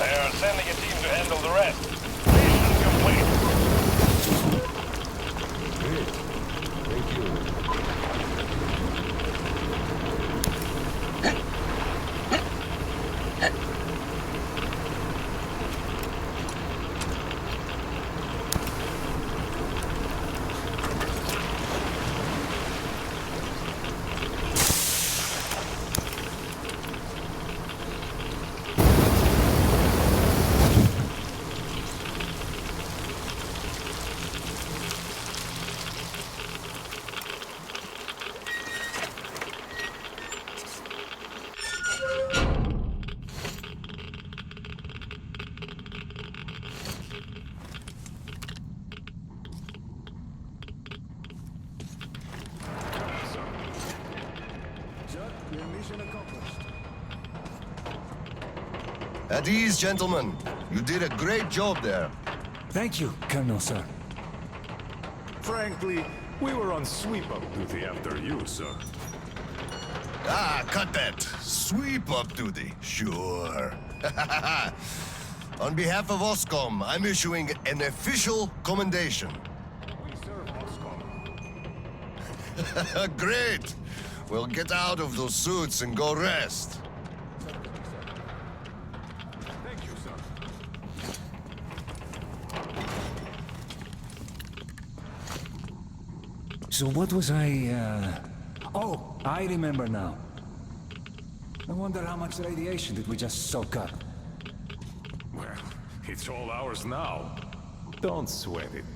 They are sending a team to handle the rest. Mission complete. Great. Thank you. Your mission accomplished. At ease, gentlemen. You did a great job there. Thank you, Colonel, sir. Frankly, we were on sweep-up duty after you, sir. Ah, cut that. Sweep up duty. Sure. On behalf of OSCOM, I'm issuing an official commendation. We serve Moscow. Great. Well, get out of those suits and go rest. Thank you, sir. So what was Oh, I remember now. I wonder how much radiation did we just soak up? Well, it's all ours now. Don't sweat it.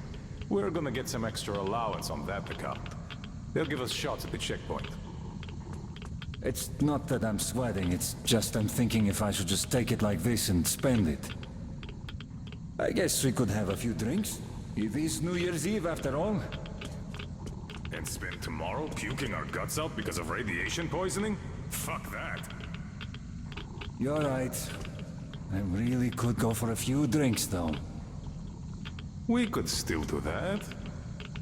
We're gonna get some extra allowance on that account. They'll give us shots at the checkpoint. It's not that I'm sweating, it's just I'm thinking if I should just take it like this and spend it. I guess we could have a few drinks. It is New Year's Eve after all. And spend tomorrow puking our guts out because of radiation poisoning? Fuck that. You're right. I really could go for a few drinks though. We could still do that.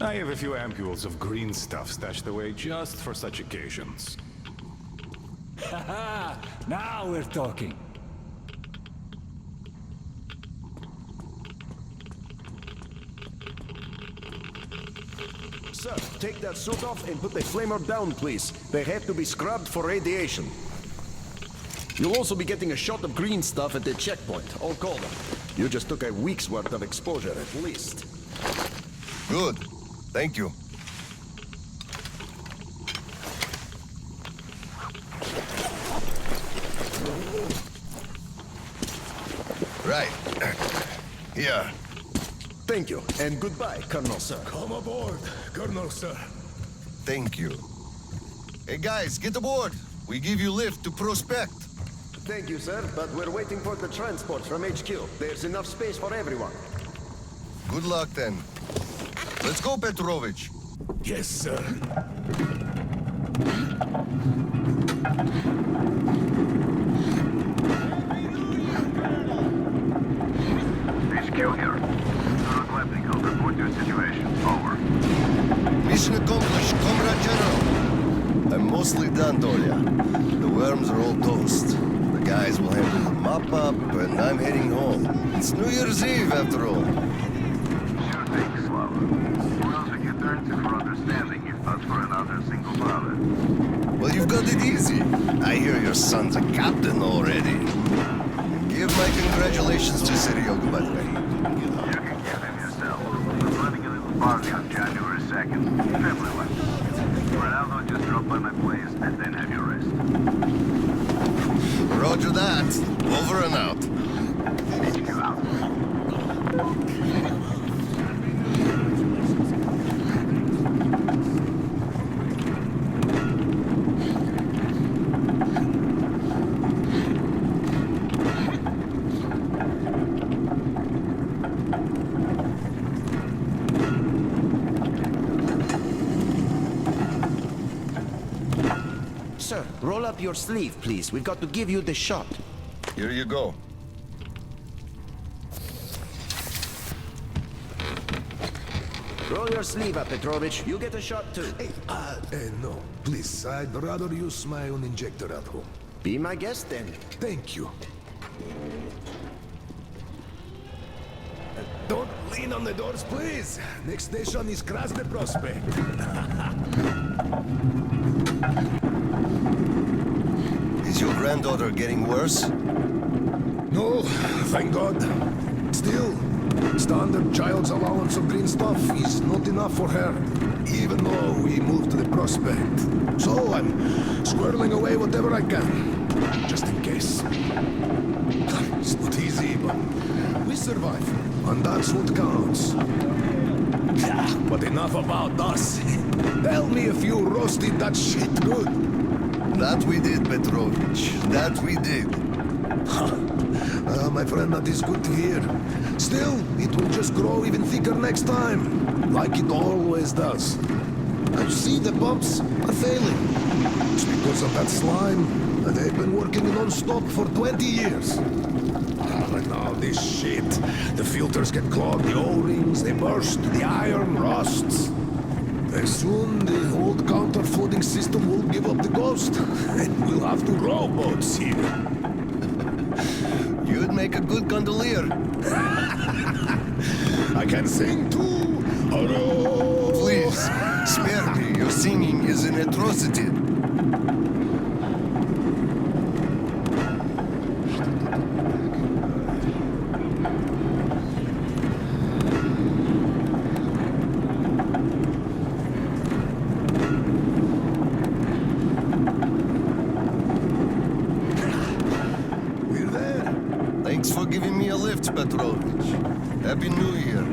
I have a few ampules of green stuff stashed away just for such occasions. Haha! Now we're talking. Sir, take that suit off and put the flamer down, please. They have to be scrubbed for radiation. You'll also be getting a shot of green stuff at the checkpoint. I'll call them. You just took a week's worth of exposure, at least. Good. Thank you. Right. Here. Thank you, and goodbye, Colonel, sir. Come aboard, Colonel, sir. Thank you. Hey guys, get aboard. We give you lift to Prospect. Thank you, sir, but we're waiting for the transport from HQ. There's enough space for everyone. Good luck then. Let's go, Petrovich. Yes, sir. HQ here. Lieutenant Klepnikov, report your situation. Over. Mission accomplished, Comrade General. I'm mostly done, Dolya. The worms are all toast. The guys will handle the mop-up, and I'm heading home. It's New Year's Eve, after all. Sure thing, Slava. Who else would you turn to for understanding if not for another single father? Well, you've got it easy. I hear your son's a captain already. Give my congratulations to Seryoga, by the way. You can give him yourself. I'm running a little party on January 2nd. Family one. For now, though, just drop by my place and then have your rest. Roger that. Over and out. HQ out. Sir, roll up your sleeve, please. We've got to give you the shot. Here you go. Roll your sleeve up, Petrovich. You get a shot, too. Hey, no. Please, I'd rather use my own injector at home. Be my guest, then. Thank you. Clean on the doors, please. Next station is Krasny Prospect. Is your granddaughter getting worse? No, thank God. Still, standard child's allowance of green stuff is not enough for her, even though we moved to the prospect. So I'm squirreling away whatever I can, just in case. It's not easy, but we survive, and that's what counts. But enough about us. Tell me if you roasted that shit good. That we did, Petrovich. That we did. My friend, that is good to hear. Still, it will just grow even thicker next time, like it always does. I see the pumps are failing. It's because of that slime. They've been working non-stop for 20 years. But now this shit. The filters get clogged, the O-rings, they burst, the iron rusts. Very soon, the old counter-flooding system will give up the ghost, and we'll have to row boats here. You'd make a good gondolier. I can sing too. Hello. Please, spare me. Your singing is an atrocity. We're there. Thanks for giving me a lift, Petrovich. Happy New Year.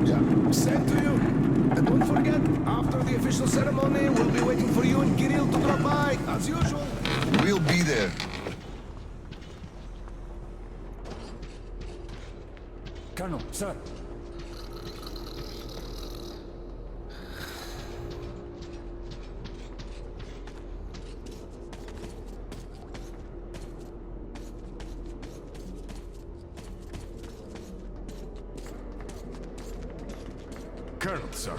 Yeah, same to you. And don't forget, after the official ceremony, we'll be waiting for you and Kirill to drop by, as usual. We'll be there. Colonel, sir. Colonel, sir.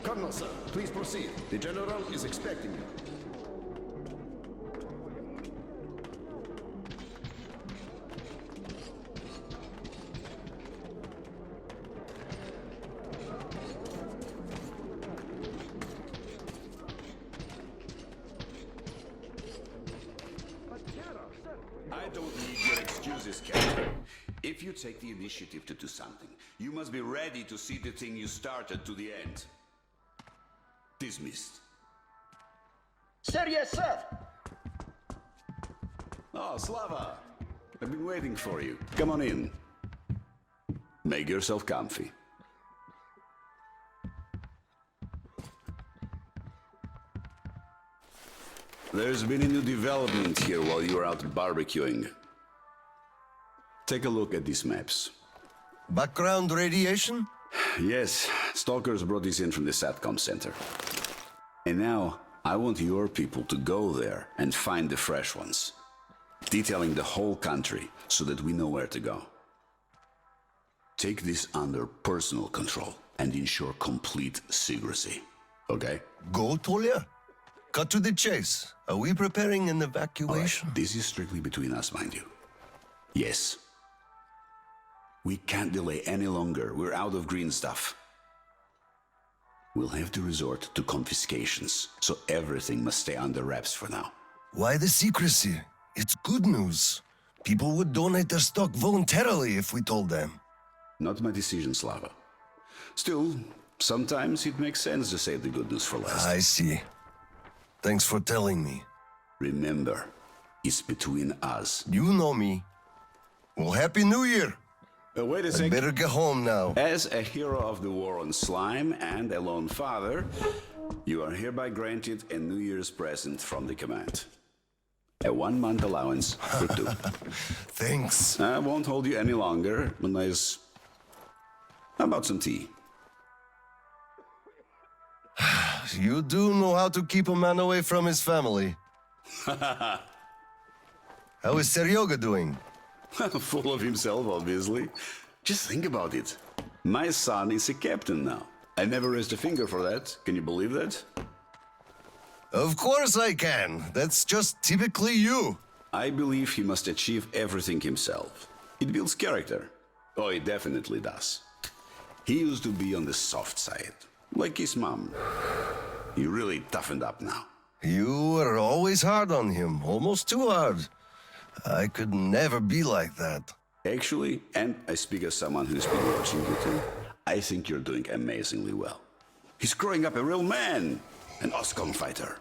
Colonel, sir, please proceed. The General is expecting you. I don't need your excuses, Captain. If you take the initiative to do something, you must be ready to see the thing you started to the end. Dismissed. Sir, yes, sir. Oh, Slava. I've been waiting for you. Come on in. Make yourself comfy. There's been a new development here while you were out barbecuing. Take a look at these maps. Background radiation? Yes, stalkers brought this in from the SATCOM center. And now, I want your people to go there and find the fresh ones. Detailing the whole country so that we know where to go. Take this under personal control and ensure complete secrecy. Okay? Go, Tolia? Cut to the chase. Are we preparing an All right, evacuation? this is strictly between us, mind you. Yes. We can't delay any longer. We're out of green stuff. We'll have to resort to confiscations, so everything must stay under wraps for now. Why the secrecy? It's good news. People would donate their stock voluntarily if we told them. Not my decision, Slava. Still, sometimes it makes sense to save the good news for last. I see. Thanks for telling me. Remember, it's between us. You know me. Well, Happy New Year! Wait a I second. better get home now. As a hero of the war on slime and a lone father, you are hereby granted a New Year's present from the command. A 1-month allowance for 2. Thanks. I won't hold you any longer unless... How about some tea? You do know how to keep a man away from his family. How is Seryoga doing? Full of himself, obviously. Just think about it. My son is a captain now. I never raised a finger for that. Can you believe that? Of course I can. That's just typically you. I believe he must achieve everything himself. It builds character. Oh, it definitely does. He used to be on the soft side, like his mom. He really toughened up now. You were always hard on him, almost too hard. I could never be like that. Actually, and I speak as someone who's been watching you too, I think you're doing amazingly well. He's growing up a real man, an OSCOM fighter.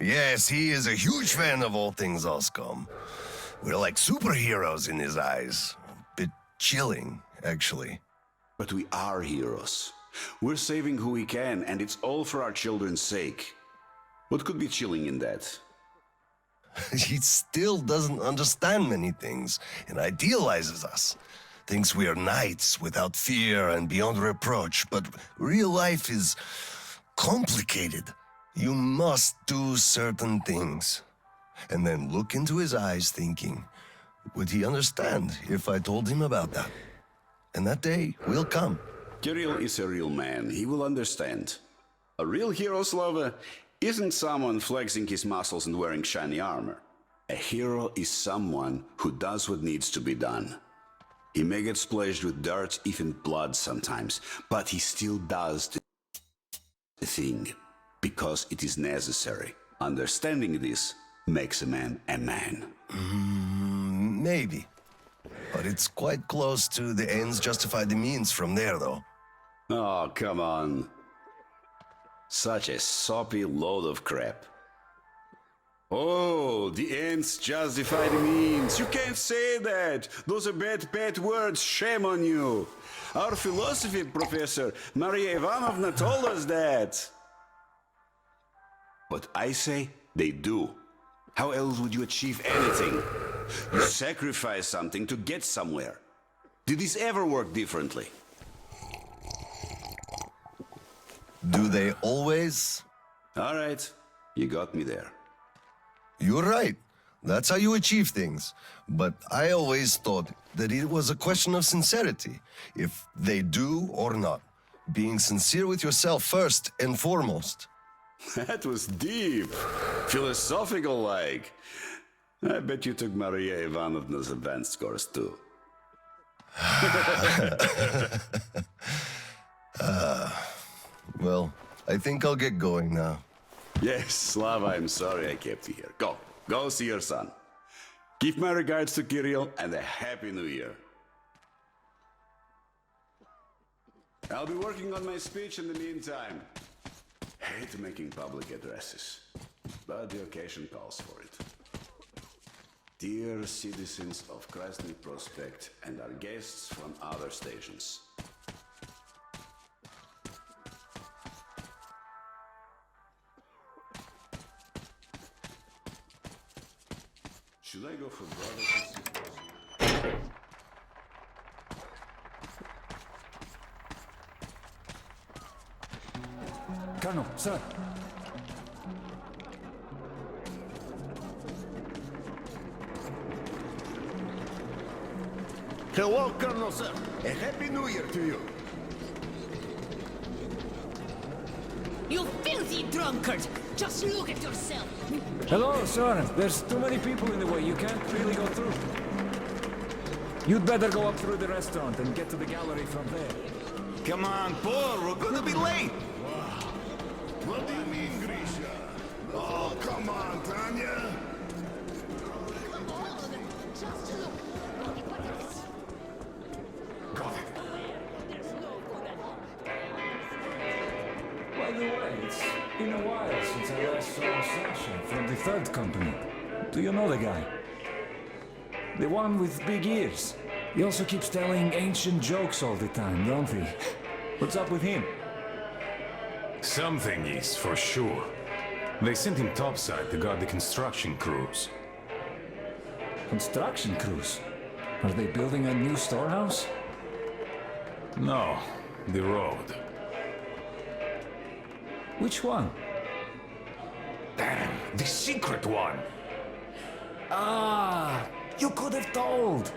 Yes, he is a huge fan of all things OSCOM. We're like superheroes in his eyes. A bit chilling, actually. But we are heroes. We're saving who we can, and it's all for our children's sake. What could be chilling in that? He still doesn't understand many things and idealizes us. Thinks we are knights without fear and beyond reproach, but real life is complicated. You must do certain things. And then look into his eyes thinking, would he understand if I told him about that? And that day will come. Kirill is a real man. He will understand. A real hero, Slava, isn't someone flexing his muscles and wearing shiny armor. A hero is someone who does what needs to be done. He may get splashed with dirt, even blood sometimes, but he still does the thing because it is necessary. Understanding this makes a man a man. Maybe. But it's quite close to the ends justify the means from there, though. Oh, come on. Such a soppy load of crap. Oh, the ends justify the means. You can't say that. Those are bad words. Shame on you. Our philosophy professor, Maria Ivanovna, told us that. But I say they do. How else would you achieve anything? You sacrifice something to get somewhere. Did this ever work differently? Do they always? All right, you got me there. You're right. That's how you achieve things. But I always thought that it was a question of sincerity, if they do or not. Being sincere with yourself first and foremost. That was deep. Philosophical like. I bet you took Maria Ivanovna's advanced course too. Well, I think I'll get going now. Yes, Slava, I'm sorry I kept you here. Go see your son. Give my regards to Kirill and a Happy New Year. I'll be working on my speech in the meantime. Hate making public addresses, but the occasion calls for it. Dear citizens of Krasny Prospect and our guests from other stations. Should I go for brothers and sisters? Colonel, sir. Hello, Colonel, sir. A Happy New Year to you. You filthy drunkard! Just look at yourself! Hello, sir. There's too many people in the way. You can't really go through. You'd better go up through the restaurant and get to the gallery from there. Come on, Paul, we're gonna be late. What do you mean, Grisha? Oh, come on, Tanya. Just look! By the way, it's been a while since I last saw Sasha from the third company. Do you know the guy? The one with big ears. He also keeps telling ancient jokes all the time, don't he? What's up with him? Something is, for sure. They sent him topside to guard the construction crews. Construction crews? Are they building a new storehouse? No, the road. Which one? Damn, the secret one! Ah, you could have told.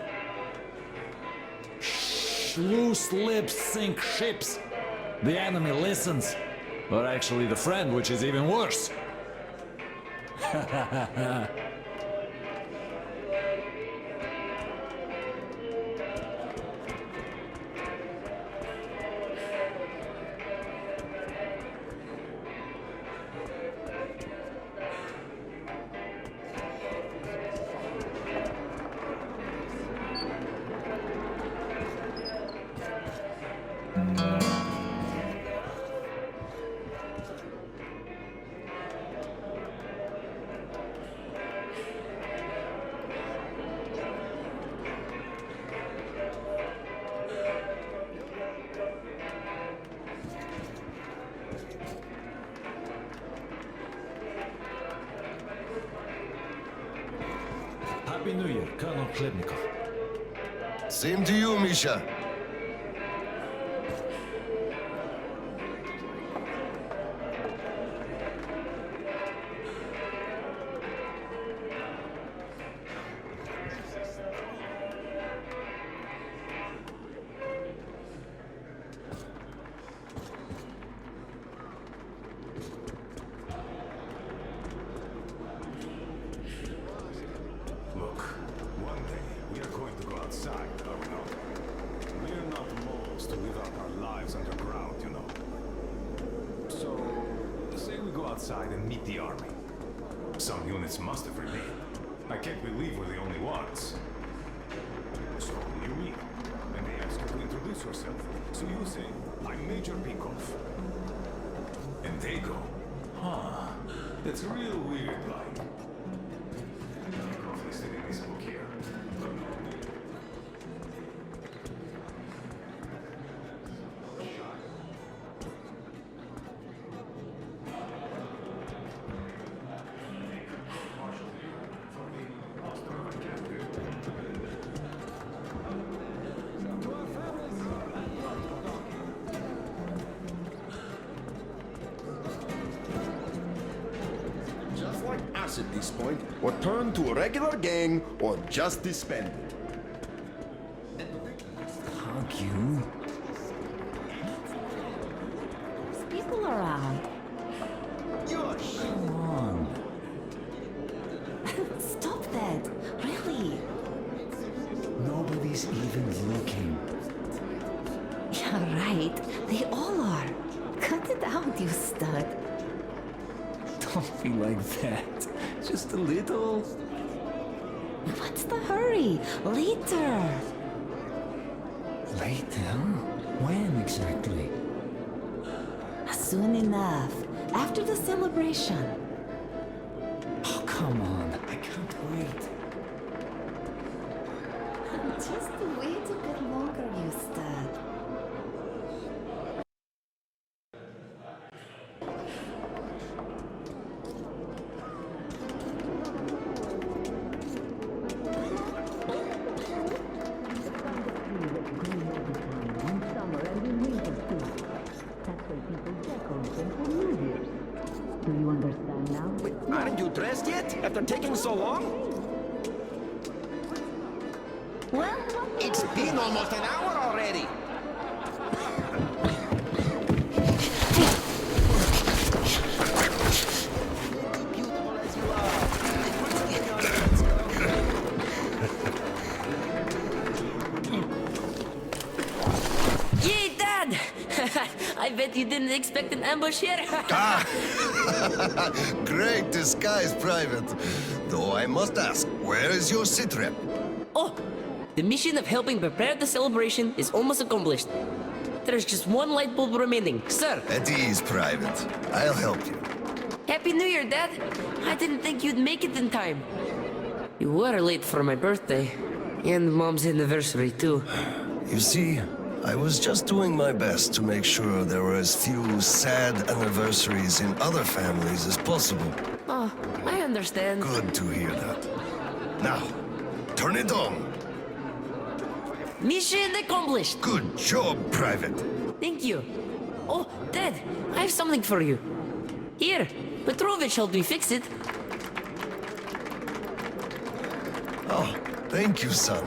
Loose lips sink ships. The enemy listens. Or actually the friend, which is even worse. Happy New Year, Colonel Klebnikov. Same to you, Misha. Look, one day we are going to go outside, are we not? We're not moles to live out our lives underground, you know. So, say we go outside and meet the army. Some units must have remained. I can't believe we're the only ones. So you meet, and they ask you to introduce yourself. So you say, I'm Major Pikov. And they go, huh, that's real weird, like. Pikov listed in this book here. But no. Just like us at this point, or turn to a regular gang, or just disband. Hug you? People around. Come on. Stop that. Really. Nobody's even looking. Yeah, right. They all are. Cut it out, you stud. Don't be like that. Just a little. What's the hurry? Later. Later? When exactly? Soon enough. After the celebration. Oh, come on. I can't wait. Just wait a bit longer, you stud. Do you understand now? Aren't you dressed yet? After taking so long? Well, It's been almost an hour already. Beautiful as you are. It puts me in your hands, yay, Dad! I bet you didn't expect an ambush here. Great disguise, Private. Though I must ask, where is your sitrep? Oh, the mission of helping prepare the celebration is almost accomplished. There's just one light bulb remaining, sir. At ease, Private. I'll help you. Happy New Year, Dad. I didn't think you'd make it in time. You were late for my birthday. And Mom's anniversary, too. You see, I was just doing my best to make sure there were as few sad anniversaries in other families as possible. Oh, I understand. Good to hear that. Now, turn it on. Mission accomplished. Good job, Private. Thank you. Oh, Dad, I have something for you. Here, Petrovich helped me fix it. Oh, thank you, son.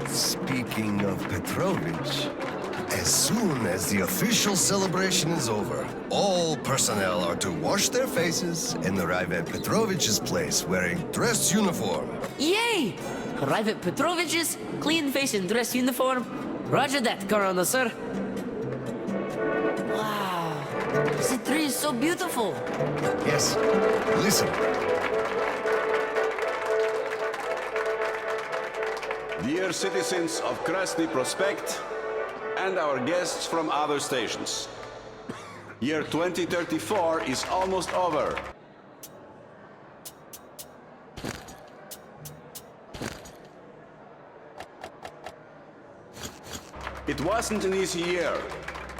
Speaking of Petrovich, As soon as the official celebration is over, all personnel are to wash their faces and arrive at Petrovich's place wearing dress uniform. Yay! Arrive at Petrovich's, clean face and dress uniform. Roger that, Corona, sir. Wow, the tree is so beautiful. Yes, listen. Dear citizens of Krasny Prospect and our guests from other stations, year 2034 is almost over. It wasn't an easy year,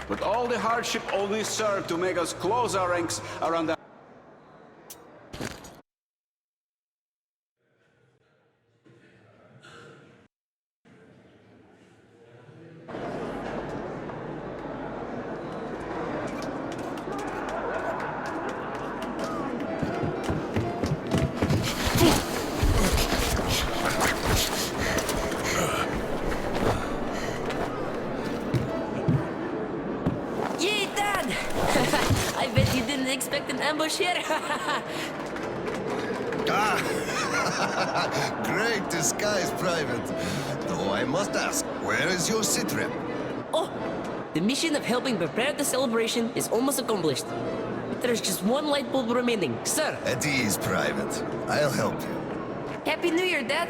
but all the hardship only served to make us close our ranks around the Yay, Dad! I bet you didn't expect an ambush here. Great disguise, Private. Though I must ask, where is your sitrep? Oh, the mission of helping prepare the celebration is almost accomplished. There's just one light bulb remaining, sir. At ease, Private. I'll help you. Happy New Year, Dad.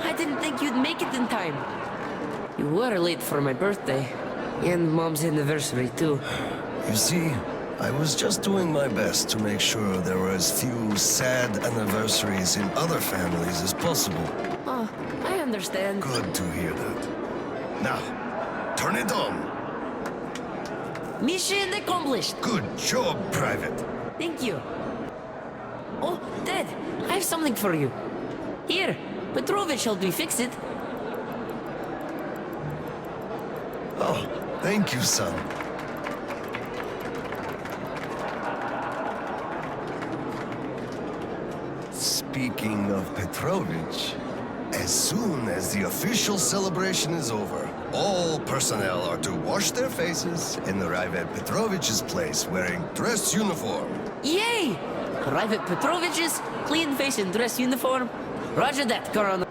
I didn't think you'd make it in time. You were late for my birthday. And Mom's anniversary, too. You see, I was just doing my best to make sure there were as few sad anniversaries in other families as possible. Oh, I understand. Good to hear that. Now, turn it on. Mission accomplished. Good job, Private. Thank you. Oh, Dad, I have something for you. Here, Petrovich helped me fix it. Oh, thank you, son. Speaking of Petrovich, as soon as the official celebration is over, all personnel are to wash their faces and arrive at Petrovich's place wearing dress uniform. Yay! Arrive at Petrovich's, clean face and dress uniform. Roger that, Corona.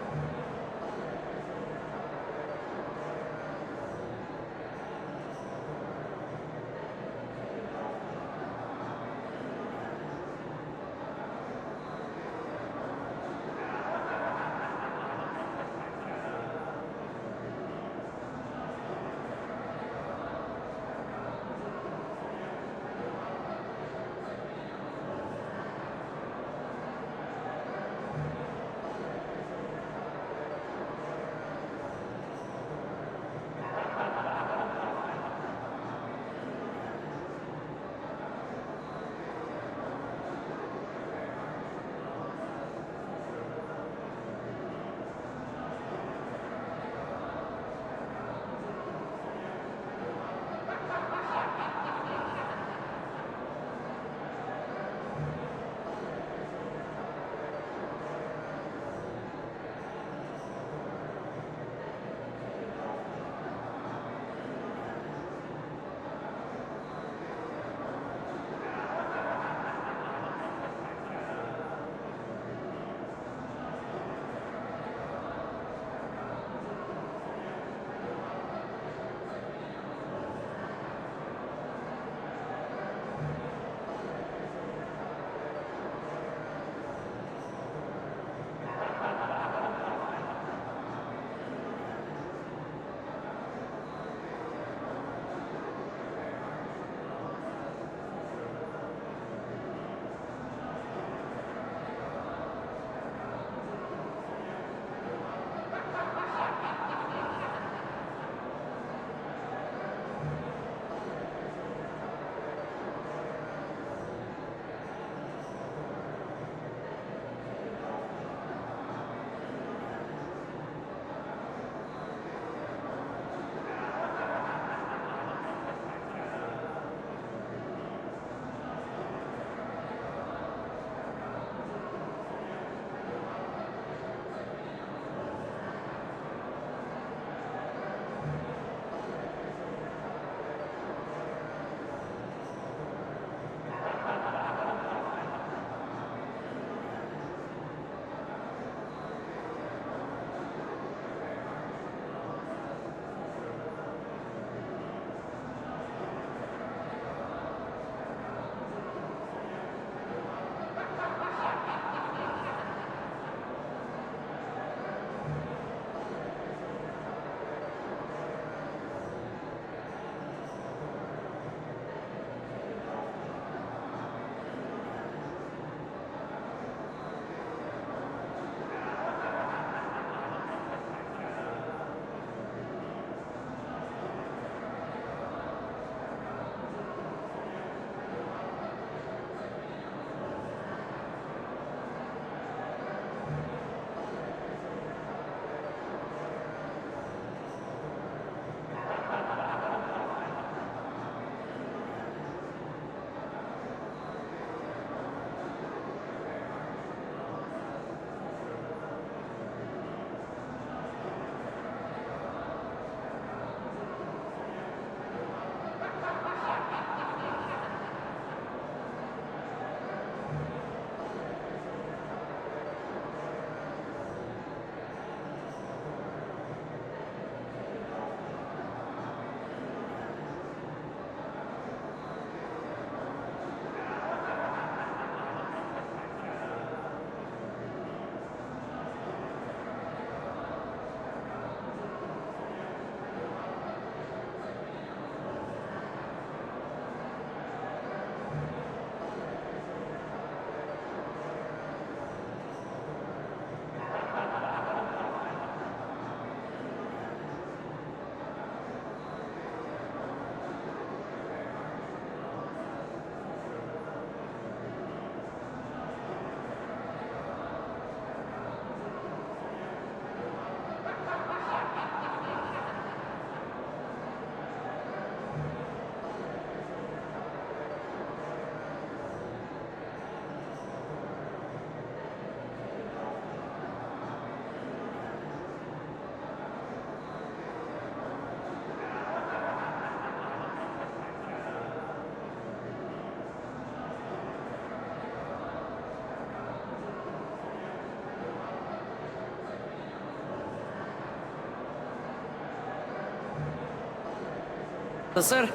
Yes, sir.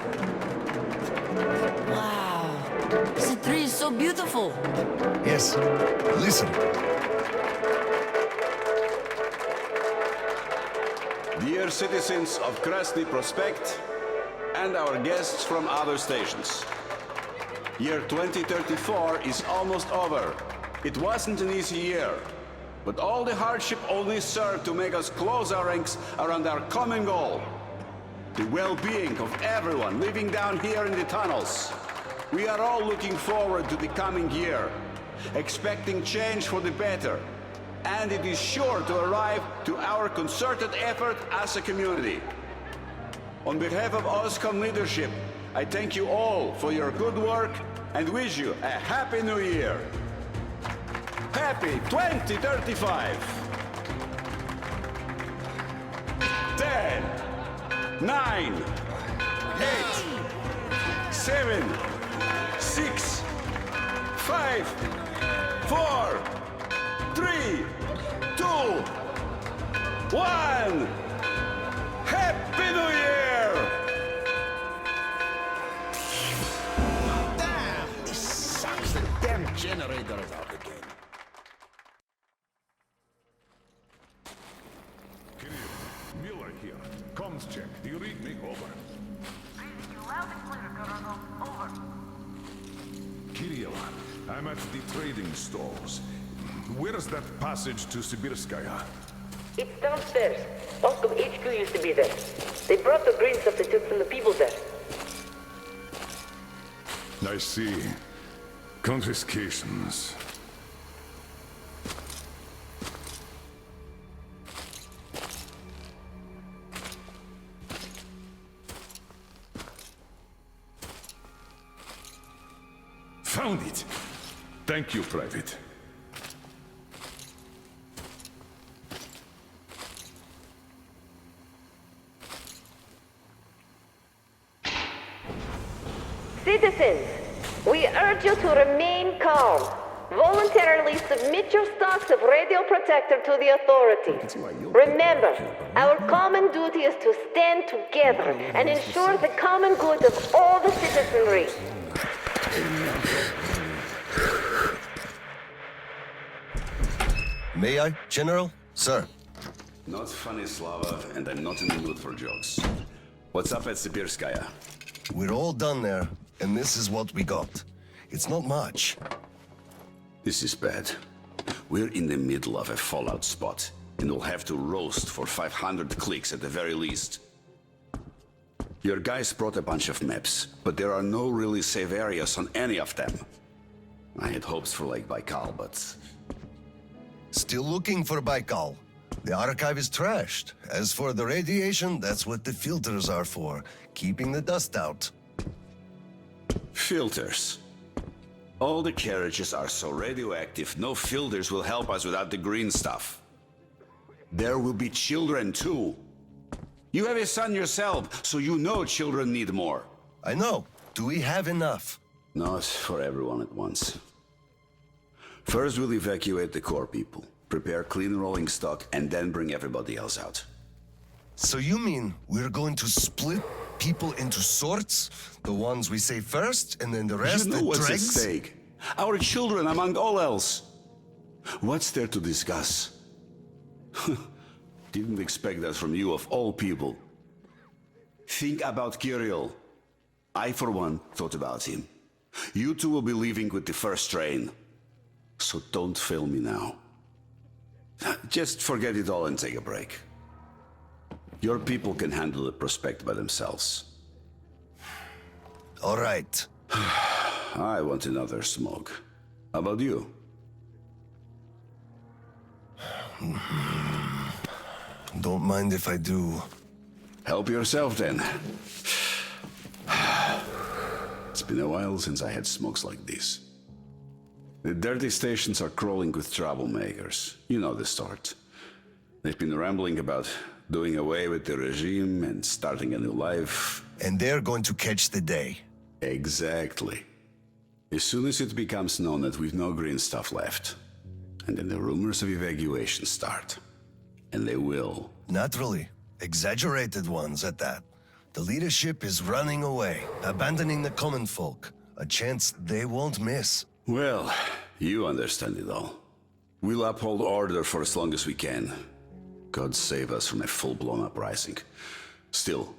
Wow. This tree is so beautiful. Yes. Listen. Dear citizens of Krasny Prospect and our guests from other stations. Year 2034 is almost over. It wasn't an easy year, but all the hardship only served to make us close our ranks around our common goal. The well-being of everyone living down here in the tunnels. We are all looking forward to the coming year, expecting change for the better. And it is sure to arrive to our concerted effort as a community. On behalf of OSCOM leadership, I thank you all for your good work and wish you a Happy New Year. Happy 2035! 10, 9, 8, 7, 6, 5, 4, 3, 2, 1! Happy New Year! Damn! This sucks. The damn generator is out again. Kirill, Miller here. Comms check. Do you read me? Over. Reading you loud and clear, Colonel. Over. Kirill, I'm at the trading stalls. Where's that passage to Sibirskaya? It's downstairs. Oscom HQ used to be there. They brought the green stuff they took from the people there. I see. Confiscations. Found it! Thank you, Private. Citizens, we urge you to remain calm. Voluntarily submit your stocks of radio protector to the authorities. Remember, our common duty is to stand together and ensure the common good of all the citizenry. May I, General? Sir. Not funny, Slava, and I'm not in the mood for jokes. What's up at Sibirskaya? We're all done there, and this is what we got. It's not much. This is bad. We're in the middle of a fallout spot, and we'll have to roast for 500 clicks at the very least. Your guys brought a bunch of maps, but there are no really safe areas on any of them. I had hopes for Lake Baikal, but... Still looking for Baikal. The archive is trashed. As for the radiation, that's what the filters are for, keeping the dust out. Filters. All the carriages are so radioactive, no filters will help us without the green stuff. There will be children too. You have a son yourself, so you know children need more. I know. Do we have enough? Not for everyone at once. First we'll evacuate the core people, prepare clean rolling stock, and then bring everybody else out. So you mean we're going to split people into sorts? The ones we say first, and then the rest You know what's at dregs? stake. Our children among all else. What's there to discuss? Didn't expect that from you of all people. Think about Kirill. I, for one, thought about him. You two will be leaving with the first train. So don't fail me now. Just forget it all and take a break. Your people can handle the prospect by themselves. All right. I want another smoke. How about you? Don't mind if I do. Help yourself then. It's been a while since I had smokes like this. The dirty stations are crawling with troublemakers. You know the sort. They've been rambling about doing away with the regime and starting a new life. And they're going to catch the day. Exactly. As soon as it becomes known that we've no green stuff left, and then the rumors of evacuation start. And they will. Naturally. Exaggerated ones at that. The leadership is running away, abandoning the common folk. A chance they won't miss. Well, you understand it all. We'll uphold order for as long as we can. God save us from a full-blown uprising. Still,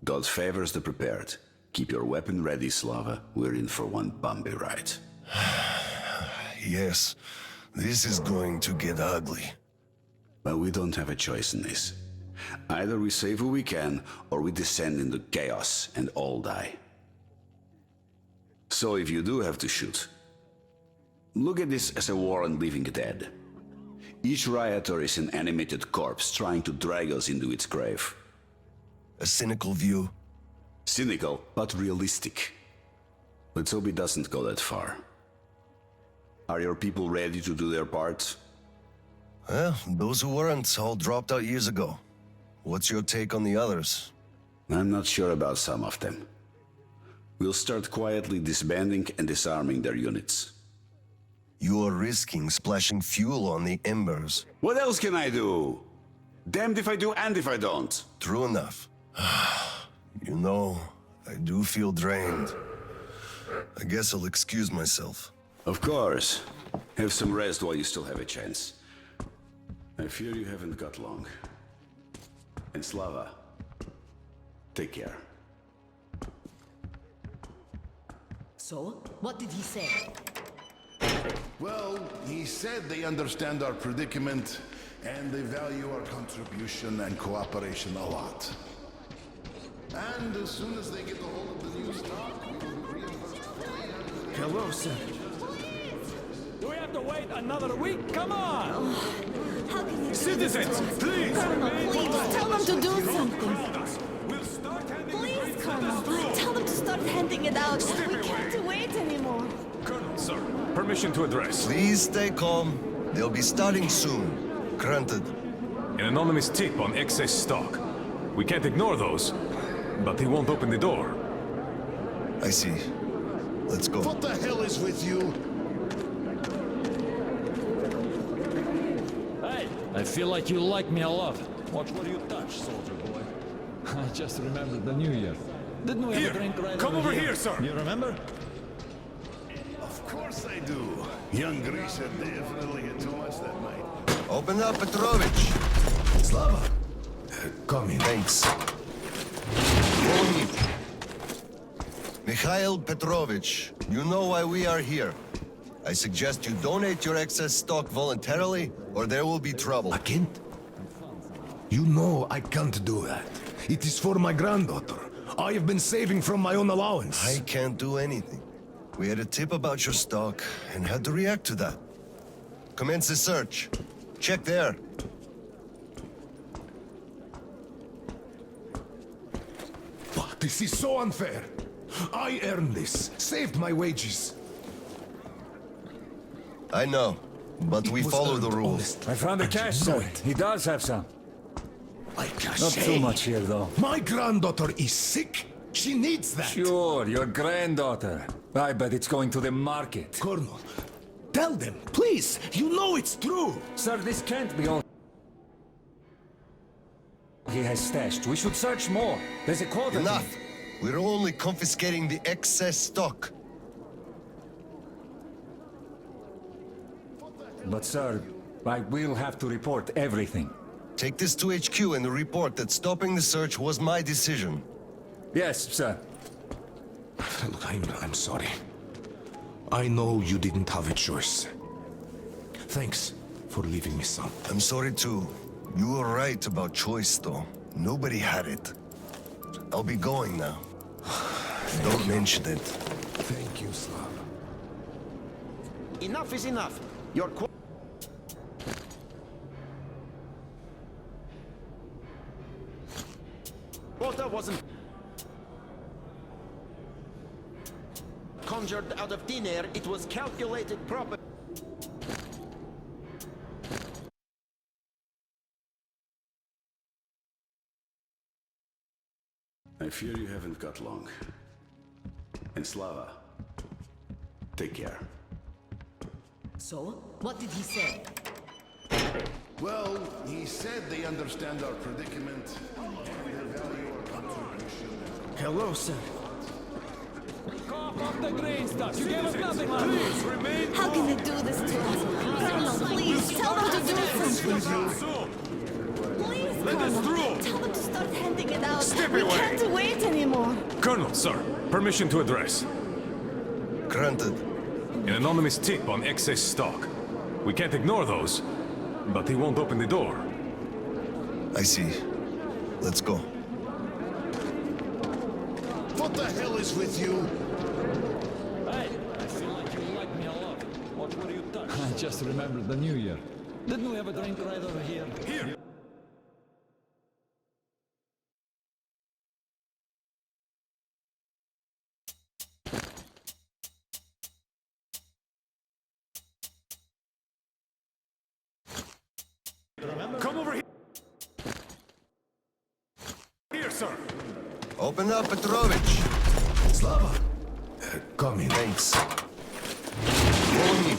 God favors the prepared. Keep your weapon ready, Slava. We're in for one bumpy ride. Yes, this is going to get ugly. But we don't have a choice in this. Either we save who we can, or we descend into chaos and all die. So if you do have to shoot, look at this as a war on living dead. Each rioter is an animated corpse trying to drag us into its grave. A cynical view. Cynical, but realistic. Let's hope it doesn't go that far. Are your people ready to do their part? Well, those who weren't all dropped out years ago. What's your take on the others? I'm not sure about some of them. We'll start quietly disbanding and disarming their units. You are risking splashing fuel on the embers. What else can I do? Damned if I do and if I don't. True enough. You know, I do feel drained. I guess I'll excuse myself. Of course. Have some rest while you still have a chance. I fear you haven't got long. And Slava, take care. So, what did he say? Well, he said they understand our predicament and they value our contribution and cooperation a lot. And as soon as they get a hold of the new stock, we will be reimbursed fully. Hello, sir. Do we have to wait another week? Come on! How can you Citizens, please! Colonel, please, tell them to do something. Please, Colonel, tell them to start handing it out. We can't wait anymore. Colonel, sir. Permission to address. Please stay calm. They'll be starting soon. Granted. An anonymous tip on excess stock. We can't ignore those, but he won't open the door. I see. Let's go. What the hell is with you? Hey, I feel like you like me a lot. Watch what you touch, soldier boy. I just remembered the New Year. Didn't we have a drink right Come over here, sir. You remember? Of course I do. Young Grisha definitely had too much that night. Open up, Petrovich. Slava! Come in. Thanks. Follow me. Mikhail Petrovich, you know why we are here. I suggest you donate your excess stock voluntarily, or there will be trouble. Akint? You know I can't do that. It is for my granddaughter. I have been saving from my own allowance. I can't do anything. We had a tip about your stock and had to react to that. Commence the search. Check there. But this is so unfair. I earned this, saved my wages. I know, but we was follow the earned rules. honestly. I found the And cash, you know sir. it. He does have some. Like a Not too shame. much here, though. My granddaughter is sick. She needs that. Sure, your granddaughter. I bet it's going to the market. Colonel, tell them, please. You know it's true. Sir, this can't be all he has stashed. We should search more. There's a quarter. Enough. We're only confiscating the excess stock. But, sir, I will have to report everything. Take this to HQ and report that stopping the search was my decision. Yes, sir. Look, I'm sorry. I know you didn't have a choice. Thanks for leaving me some. I'm sorry too. You were right about choice, though. Nobody had it. I'll be going now. Don't mention it. Thank you, Slav. Enough is enough. Your quota wasn't conjured out of thin air. It was calculated properly. I fear you haven't got long. And Slava, take care. So, what did he say? Well, he said they understand our predicament and they value our contribution Hello, sir. Cough up the green stuff. You gave us nothing, man. Please remain. How can they do this to us? Colonel, please, tell them to do something. Please, Let us Colonel, through. tell them to start handing it out. Step We away. can't wait anymore. Colonel, sir, permission to address. Granted. An anonymous tip on excess stock. We can't ignore those, but he won't open the door. I see. Let's go. What the hell is with you? Hey, I feel like you like me a lot. What were you touch? I just remembered the New Year. Didn't we have a drink right over here? Here! Come over here! Here, sir! Open up, Petrovich. Slava! Come in. Thanks. Follow me.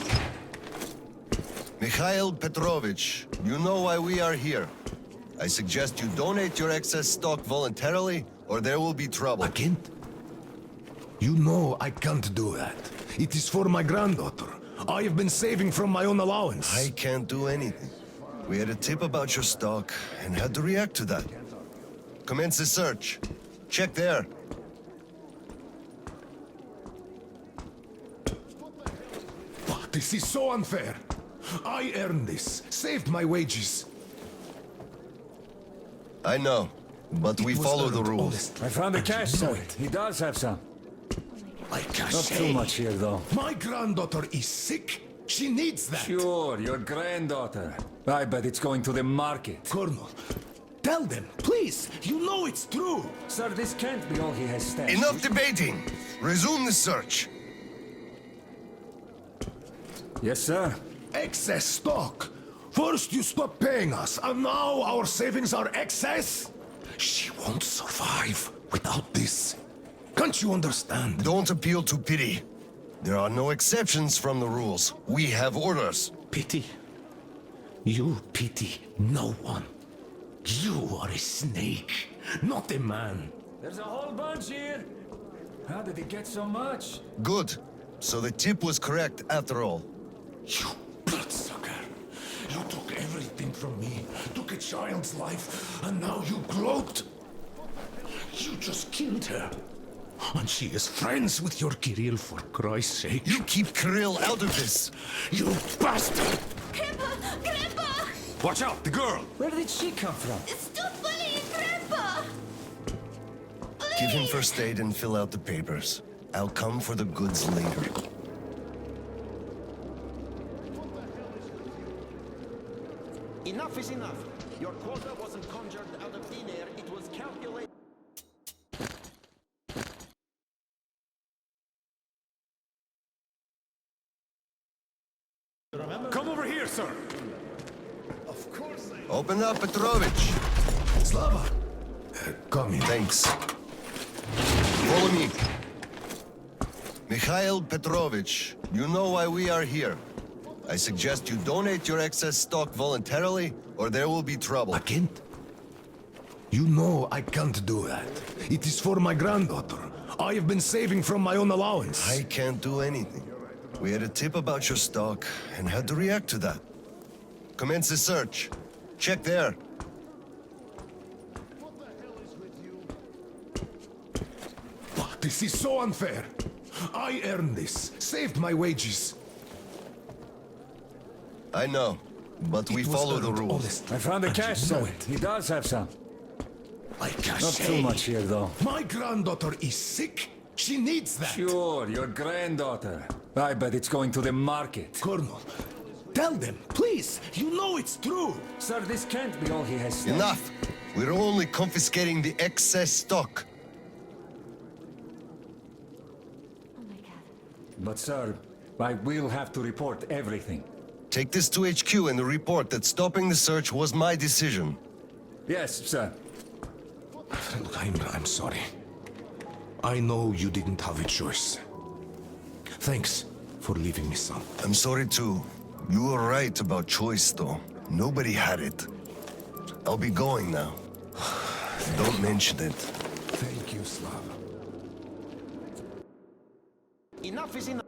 Mikhail Petrovich, you know why we are here. I suggest you donate your excess stock voluntarily, or there will be trouble. Agent? You know I can't do that. It is for my granddaughter. I have been saving from my own allowance. I can't do anything. We had a tip about your stock and had to react to that. Commence the search. Check there. This is so unfair. I earned this, saved my wages. I know, but we was follow the earned, rules. honest. I found the And cash, you know sir. it. He does have some. Like Not cachet. too much here, though. My granddaughter is sick. She needs that. Sure, your granddaughter. I bet it's going to the market. Colonel, tell them, please. You know it's true. Sir, this can't be all he has stashed. Enough debating. Resume the search. Yes, sir. Excess stock. First you stop paying us, and now our savings are excess? She won't survive without this. Can't you understand? Don't appeal to pity. There are no exceptions from the rules. We have orders. Pity? You pity no one. You are a snake, not a man. There's a whole bunch here. How did he get so much? Good. So the tip was correct after all. You bloodsucker. You took everything from me, took a child's life, and now you gloat. You just killed her. And she is friends with your Kirill, for Christ's sake. You keep Kirill out of this. You bastard! Grandpa! Grandpa! Watch out, the girl! Where did she come from? Stop bullying Grandpa! Give him first aid and fill out the papers. I'll come for the goods later. Enough is enough. Your quota wasn't conjured out of thin air, it was calculated. Come over here, sir! Open up, Petrovich. Slava! Come in. Thanks. Follow me. Mikhail Petrovich, you know why we are here. I suggest you donate your excess stock voluntarily, or there will be trouble. Agent? You know I can't do that. It is for my granddaughter. I have been saving from my own allowance. I can't do anything. We had a tip about your stock and had to react to that. Commence the search. Check there. This is so unfair. I earned this, saved my wages. I know, but we It was follow the earned, rules. honest. I found the And cash, you know sir. it. He does have some. Like cachet. Not too much here, though. My granddaughter is sick. She needs that. Sure, your granddaughter. I bet it's going to the market. Colonel, tell them, please. You know it's true. Sir, this can't be all he has stashed. Enough! We're only confiscating the excess stock. But, sir, I will have to report everything. Take this to HQ and report that stopping the search was my decision. Yes, sir. Look, I'm sorry. I know you didn't have a choice. Thanks for leaving me, son. I'm sorry too. You were right about choice, though. Nobody had it. I'll be going now. Don't mention it. Thank you, Slav. Enough is enough.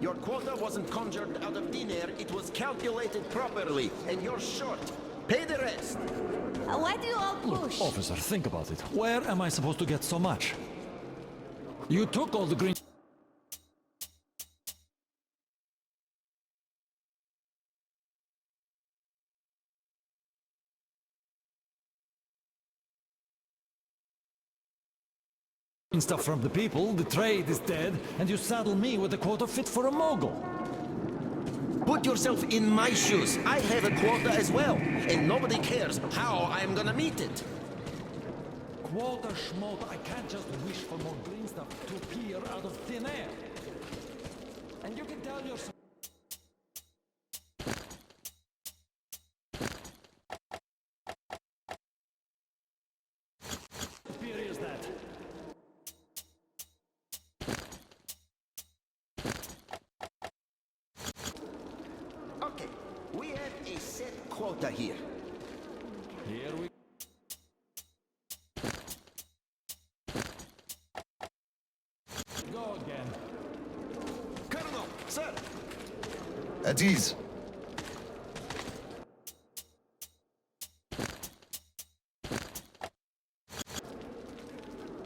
Your quota wasn't conjured out of thin air, it was calculated properly, and you're short. Pay the rest. Why do you all push? Officer, think about it. Where am I supposed to get so much? You took all the green stuff from the people, the trade is dead, and you saddle me with a quota fit for a mogul. Put yourself in my shoes. I have a quota as well, and nobody cares how I'm gonna meet it. Quota schmota, I can't just wish for more green stuff to appear out of thin air. And you can tell yourself. Superior is that. Okay, we have a set quota here. Here we go again. Colonel, sir. At ease.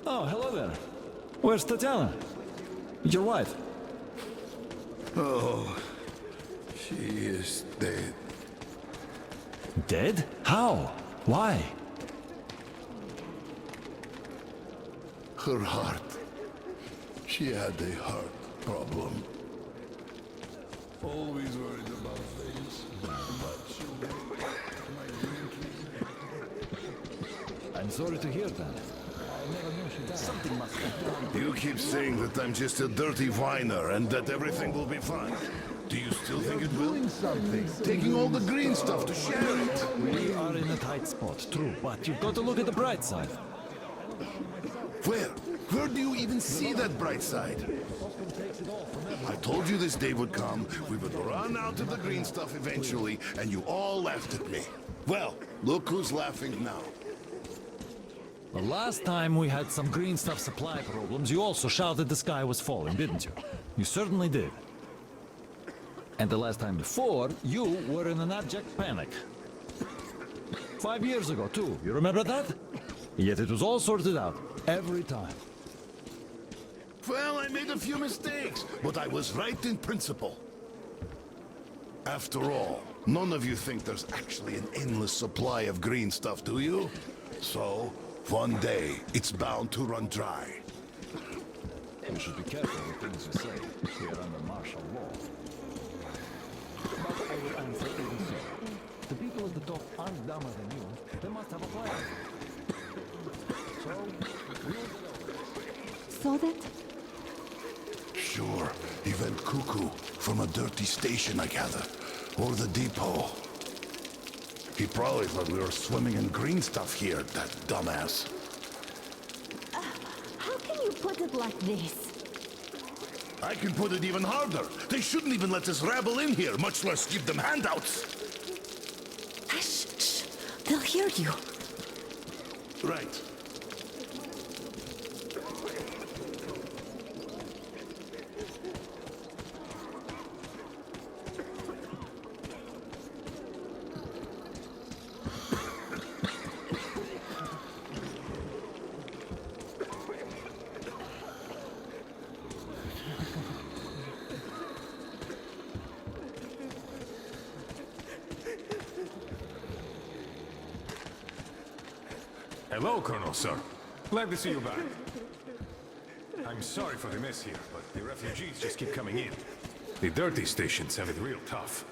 Oh, hello there. Where's Tatiana? Your wife? Oh, she is dead. Dead? How? Why? Her heart. She had a heart problem. Always worried about things. But she my drinking. I'm sorry to hear that. I never knew she died. Something must be done. You keep saying that I'm just a dirty whiner and that everything will be fine. Do you still think it will? Doing something. Taking all the green stuff to share it. We are in a tight spot, true, but you've got to look at the bright side. Where? Where do you even see that bright side? I told you this day would come. We would run out of the green stuff eventually, and you all laughed at me. Well, look who's laughing now. The last time we had some green stuff supply problems, you also shouted the sky was falling, didn't you? You certainly did. And the last time before, you were in an abject panic. 5 years ago, too. You remember that? Yet it was all sorted out, every time. Well, I made a few mistakes, but I was right in principle. After all, none of you think there's actually an endless supply of green stuff, do you? So, one day, it's bound to run dry. You should be careful with things you say here under martial law. But I will answer even so. The people at the top aren't dumber than you. They must have a plan. So, we'll get over it. So that? Sure, he went cuckoo from a dirty station, I gather. Or the depot. He probably thought we were swimming in green stuff here, that dumbass. How can you put it like this? I can put it even harder. They shouldn't even let us rabble in here, much less give them handouts. Shh, shh. They'll hear you. Right. Hello, Colonel, sir. Glad to see you back. I'm sorry for the mess here, but the refugees just keep coming in. The dirty stations have it real tough.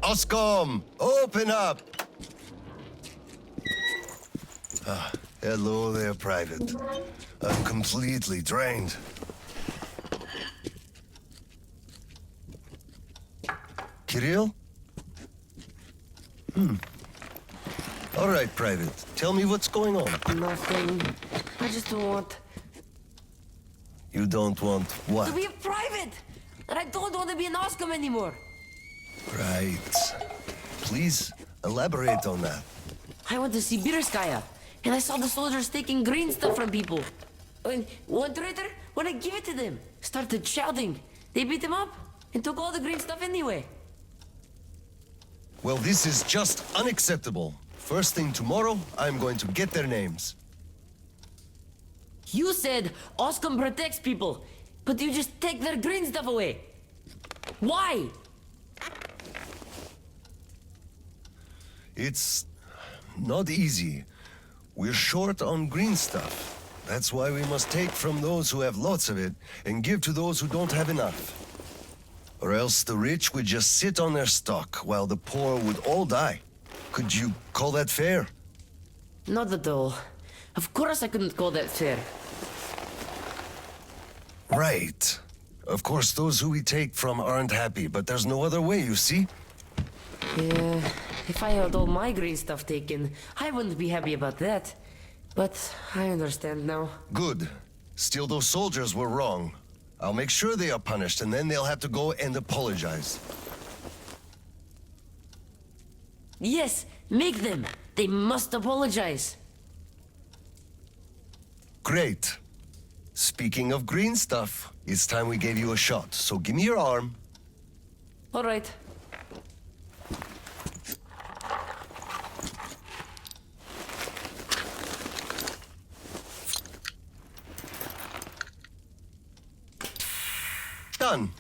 Oscom, open up! Hello there, Private. I'm completely drained. Kirill? All right, Private. Tell me what's going on. Nothing. I just want... You don't want what? To be a private! And I don't want to be an Oscom anymore! Right. Please, elaborate on that. I went to Sibirskaya, and I saw the soldiers taking green stuff from people. And one traitor, when I gave it to them, started shouting. They beat him up and took all the green stuff anyway. Well, this is just unacceptable. First thing tomorrow, I'm going to get their names. You said Oscom protects people, but you just take their green stuff away. Why? It's not easy. We're short on green stuff. That's why we must take from those who have lots of it and give to those who don't have enough. Or else the rich would just sit on their stock while the poor would all die. Could you call that fair? Not at all. Of course I couldn't call that fair. Right. Of course, those who we take from aren't happy, but there's no other way, you see? Yeah, if I had all my green stuff taken, I wouldn't be happy about that. But I understand now. Good. Still, those soldiers were wrong. I'll make sure they are punished, and then they'll have to go and apologize. Yes, make them. They must apologize. Great. Speaking of green stuff, it's time we gave you a shot, so give me your arm. All right. Done.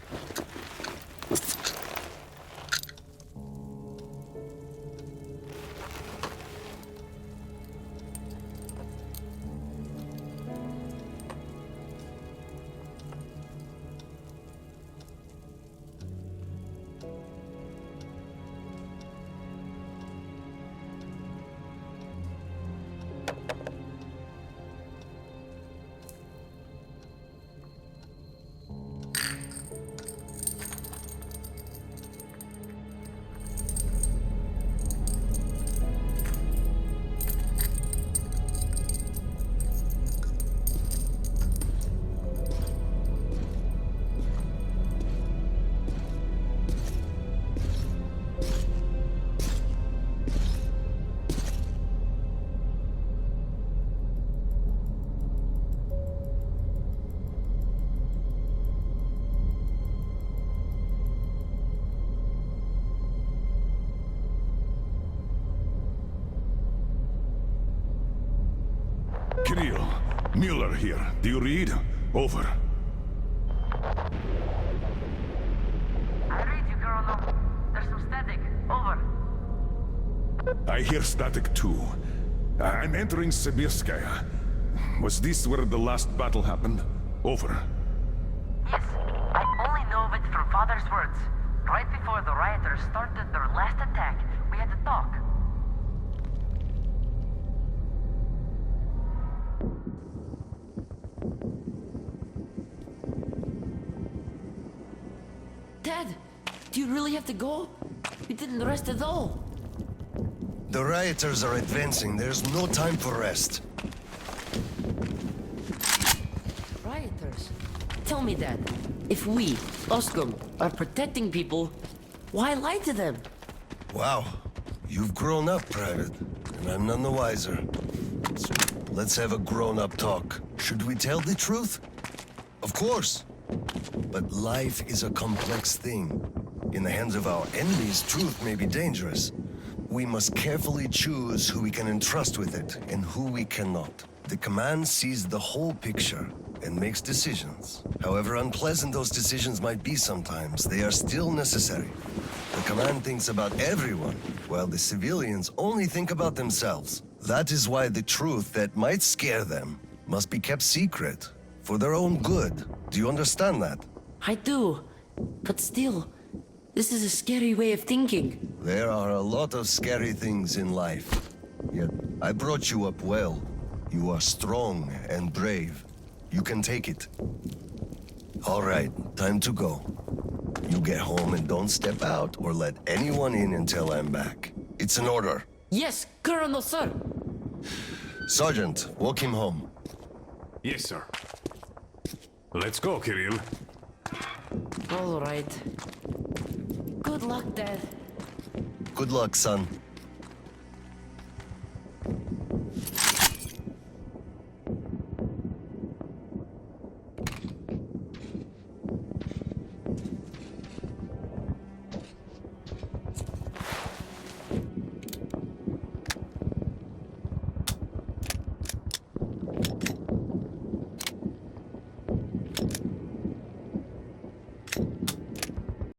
Kirill, Mueller here. Do you read? Over. I read you, Colonel. There's some static. Over. I hear static too. I'm entering Sibirskaya. Was this where the last battle happened? Over. Yes, I only know of it from Father's words. Right before the rioters started their last attack, we had to talk. Dad, do you really have to go? We didn't rest at all. The rioters are advancing. There's no time for rest. Rioters? Tell me, Dad. If we, Oscom, are protecting people, why lie to them? Wow. You've grown up, Private. And I'm none the wiser. So let's have a grown-up talk. Should we tell the truth? Of course. But life is a complex thing. In the hands of our enemies, truth may be dangerous. We must carefully choose who we can entrust with it and who we cannot. The command sees the whole picture and makes decisions. However unpleasant those decisions might be sometimes, they are still necessary. The command thinks about everyone, while the civilians only think about themselves. That is why the truth that might scare them must be kept secret, for their own good. Do you understand that? I do. But still, this is a scary way of thinking. There are a lot of scary things in life. Yet, I brought you up well. You are strong and brave. You can take it. All right, time to go. You get home and don't step out or let anyone in until I'm back. It's an order. Yes, Colonel, sir. Sergeant, walk him home. Yes, sir. Let's go, Kirill. All right. Good luck, Dad. Good luck, son.